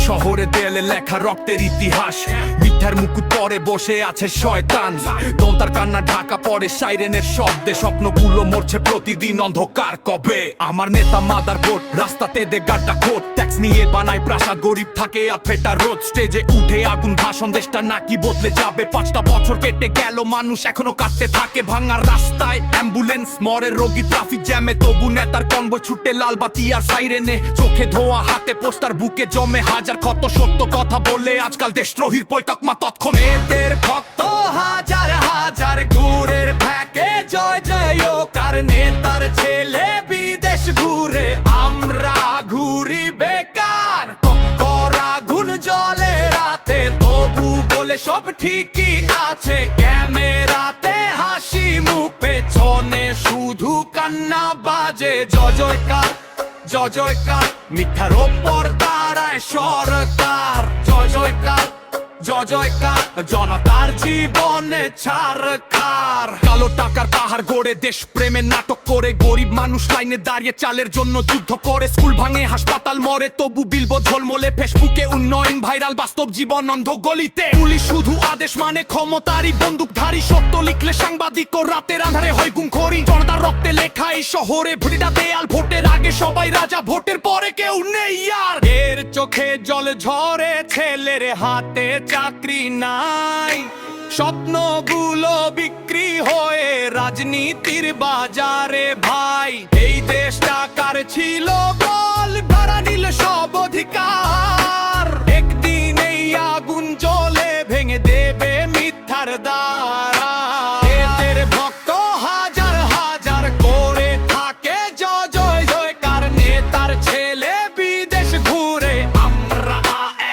শহরে দেয়ালে লেখা রক্তের ইতিহাস, মিথ্যার মুকুট পরে বসে আছে শয়তান। দন্তার কান্না ঢাকা পড়ে সাইরেনের শব্দে, স্বপ্নগুলো মরছে প্রতিদিন অন্ধকার কবে। আমার নেতা মাদার বোর্ড, রাস্তাতে দে গাড্ডা খোদ, ট্যাক্স নিয়ে বানায় প্রাসাদ, গরিব থাকে আর ফেটা রোদ। স্টেজে উঠে আগুন ভাষণ, দেশটা নাকি বদলে যাবে। 5টা বছর কেটে গেল, মানুষ এখনো কাটতে থাকে ভাঙার রাস্তায়। অ্যাম্বুলেন্স মরে, রোগী ট্রাফিক জ্যামে, তবু নেতার কনভয় ছুটে লাল বাতি আর সাইরেনে। চোখে ধোয়া, হাতে পোস্টার, বুকে জমে হাজার ক্ষত। সত্য কথা বলে আজকাল দেশদ্রোহীর বৈঠকমা তৎক্ষণে। এদের ভক্ত হাজার হাজার ঘুরের ফ্যাকে জয় জয় ও কার নেতার ছেলে বিদেশ ঘুরে, আমরা ঘুরি বেকার। করা ঘুন জলে রাতে, তবু বলে সব ঠিকই আছে। ক্যামেরাতে হাসি মুখ, পেছনে শুধু কান্না বাজে। জয় জয়কার জয় জয়কার, মিথ্যার ওপর দাঁড়ায় সরকার। জয় জয়কার জয় জয়কার, জনতার জীবনে ছারখার। কালো টাকার পাহাড় গড়ে দেশ প্রেমের নাটক করে, গরিব মানুষ লাইনে দাঁড়িয়ে চালের জন্য যুদ্ধ করে। স্কুল ভাঙে, হাসপাতাল মরে, তবু বিলবো ঝলমলে। ফেসবুকে উন্নয়ন ভাইরাল, বাস্তব জীবন অন্ধ গলিতে। পুলিশ শুধু আদেশ মানে, ক্ষমতারই বন্দুকধারী। সত্য লিখলে সাংবাদিক ও রাতের আঁধারে হয় গুমখড়ি। জনতার রক্তে লেখা এই শহরে ভিড়টা দেয়াল। ভোটের আগে সবাই রাজা, ভোটের পরে কেউ নেই আর। এর চোখে জল ঝরে, ছেলের হাতে চাকরি নাই। স্বপ্নগুলো বিক্রি হয়ে রাজনীতির বাজারে ভাই। এই দেশটা কার ছিল বল, ভাড়া নিল সব অধিকার। একদিন এই আগুন জ্বলে ভেঙে দেবে মিথ্যার দ্বারা। এদের ভক্ত হাজার হাজার করে থাকে জয় জয় জয়কার। নেতার ছেলে বিদেশ ঘুরে, আমরা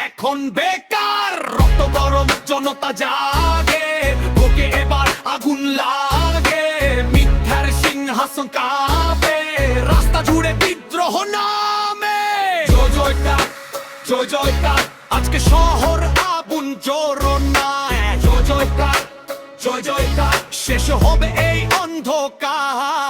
এখন বেকার। রক্ত গরম, জনতা জাগে, বুকে এবার আগুন লাগে। মিথ্যার সিংহাসন কাঁপে, রাস্তা জুড়ে বিদ্রোহ নামে। জয় জয়কার জয় জয়কার, আজকে শহর আগুন জ্বলনায়। জয় জয়কার জয় জয়কার, শেষ হবে এই অন্ধকার।